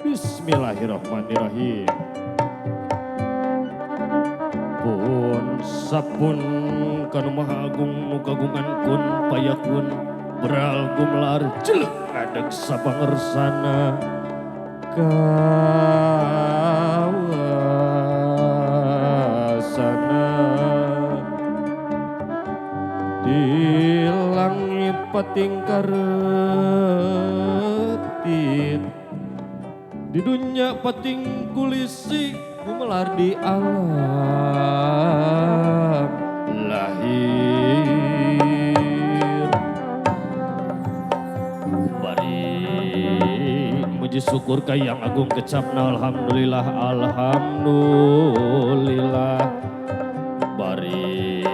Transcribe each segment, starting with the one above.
Bismillahirrahmanirrahim. Pun sapun kanu maha agung nu kagungan kun payakun beral gumlar jelek ngadeg sapangersana kawasana di langit pating karetit di dunia pating kulisi gumelar di alam lahir bari muji syukur ka yang agung kecapna alhamdulillah alhamdulillah bari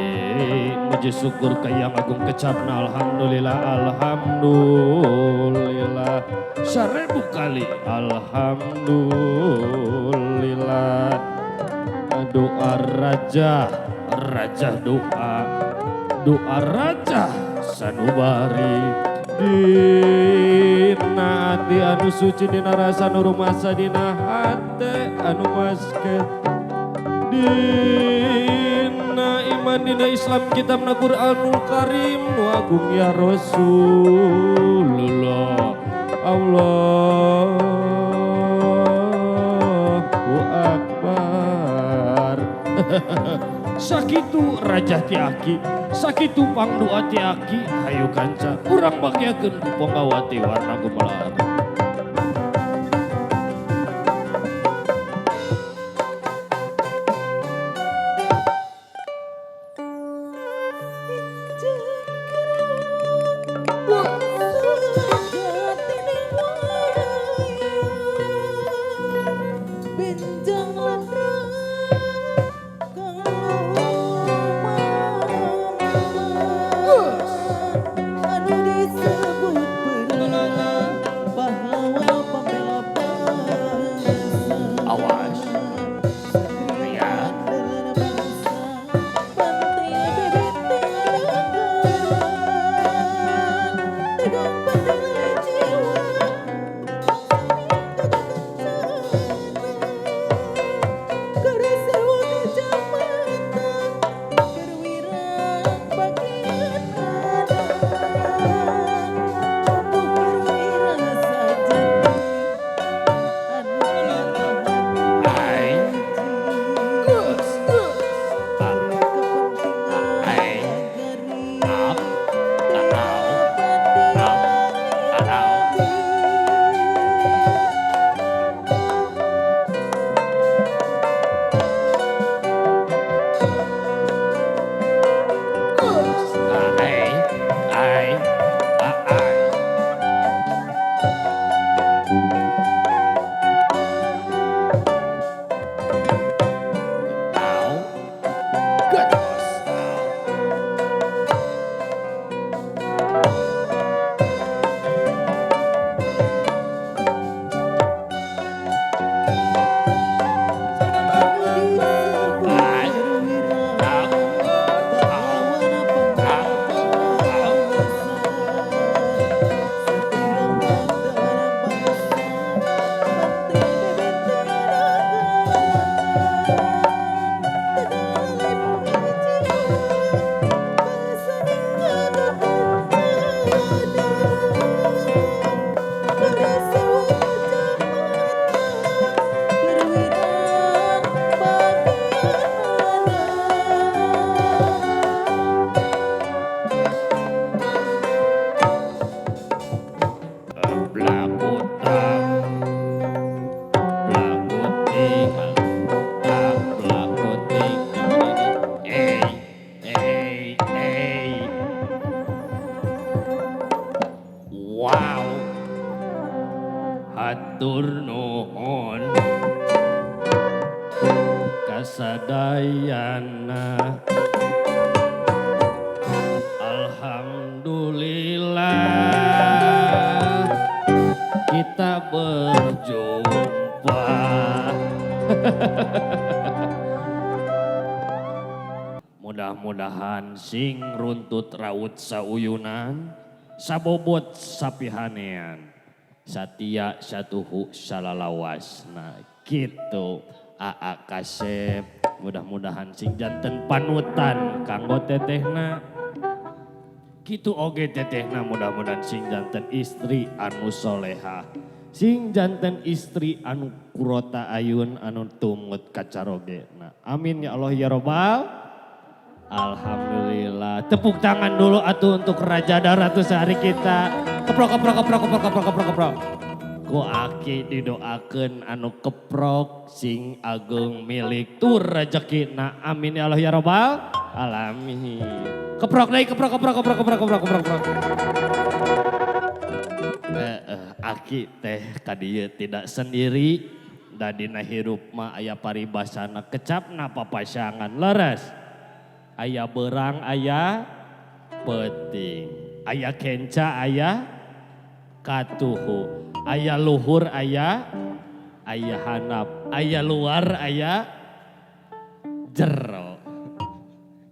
muji syukur ka yang agung kecapna alhamdulillah alhamdulillah seribu kali alhamdulillah doa raja doa raja sanubari dina hati anu suci dina rasa nu rumasa dina hati anu masket dina iman dina Islam kitabna Qur'anul Karim nu agung ya Rasulullah Allahu Akbar. Sakitu raja tiaki, sakitu pangdoa tiaki, hayu kanca, urang bagiakeun ku Ponggawati warna gumelar. Hatur nuhun kasadayana alhamdulillah kita berjumpa. Mudah-mudahan sing runtut raut sauyunan sabobot sapihanean Satia satuhu salalawas. Nah gitu Aa Kasep. Mudah-mudahan sing janten panutan kanggo tetehna. Gitu oge tetehna mudah-mudahan sing janten istri anu soleha. Sing janten istri anu kurota ayun anu tumut kacaroge. Nah amin ya Allah ya Robbal. Alhamdulillah. Tepuk tangan dulu atuh untuk Raja dan Ratu sehari kita. Keprok. Ku aki didoakeun anu keprok sing agung milik tur rezekina. Amin ya Allah ya Robbal alamin. Keprok. Aki teh kadieu tidak sendiri. Da dina hirup mah aya paribasana kecapna papasangan leres. Aya berang aya peting. Aya kenca aya katuhu. Aya luhur aya handap. Aya luar aya jero.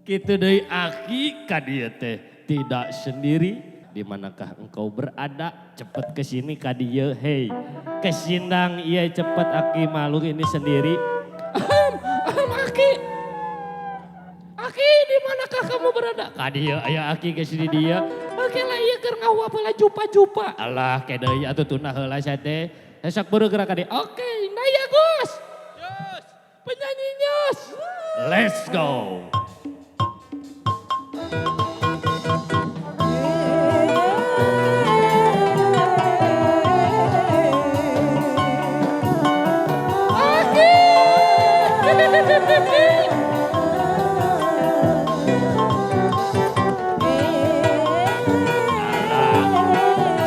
Kitu deui aki ka dieu teh tidak sendiri. Di manakah engkau berada? Cepet ke sini ka dieu. Hei, kesindang ieu cepet aki malu ini sendiri. Aki. Aki di manakah kamu berada? Ka dieu aya aki ke sini dia. Oke lah iya keur ngawa bala jupa-jupa. Alah kedeui atuh tunah heula sia teh. Sok beureug gerak ka dieu. Oke, nah ya Gus. Yos. Penyanyi nyos. Let's go.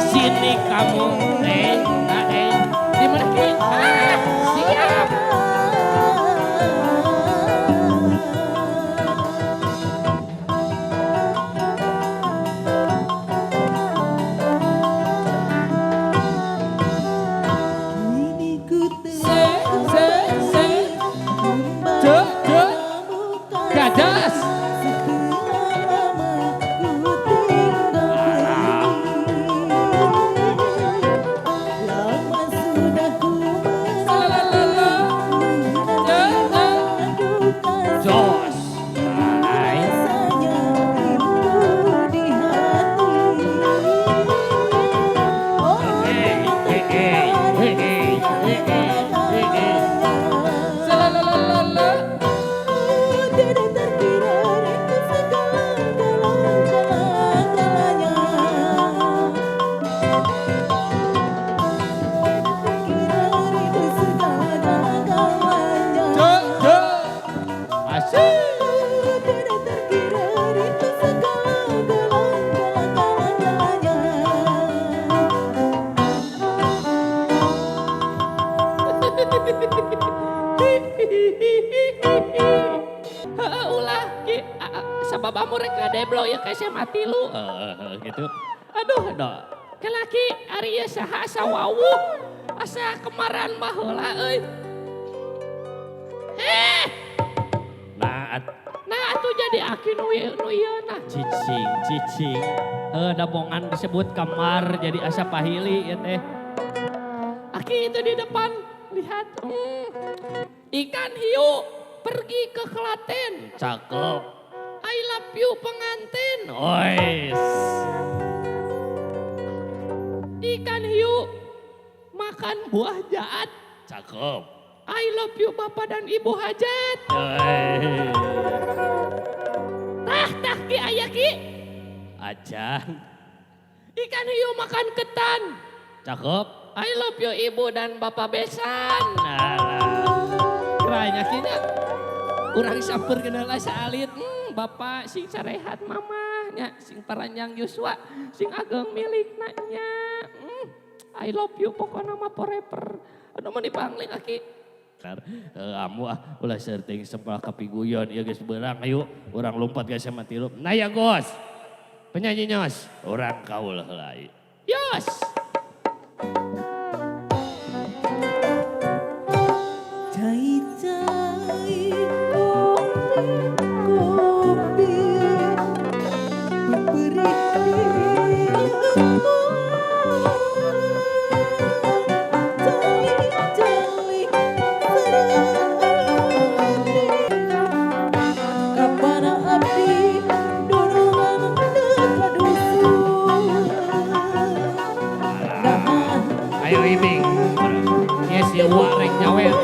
Sini kamu, di mana Ki? Siap. Gadas. Ulah Ki, sababamu rek ngadeblo ya kasih mati lu. Gitu. Aduh, kelaki ari ieu saha asa wawuh. Asa kemaran mah heula euy. Nah atuh jadi aki nu ieu nah. Cicing. Da bongan disebut kamar jadi asa pahili ya teh. Aki itu di depan lihat. Ikan hiu pergi ke Klaten. Cakep. I love you pengantin. Ois. Ikan hiu makan buah jaat. Cakep. I love you bapak dan ibu hajat. Tah Ki aya Ki. Acan. Ikan hiu makan ketan. Cakep. I love you ibu dan bapak besan. Kiranya kina urang samper kenal saalit. Bapak sing sarehat mamanya, sing paranjang Yuswa, sing ageng milik nanya. I love you pokoknya mah forever. Anu mah dipangling Aki. Amu ulah serting sempal kapiguyon ieu geus beurang ayo urang lompat geus sama tilup. Nah ya Gos. Penyanyi nyos, urang kaul heula. Yos. Ya si Wak rek nyawer.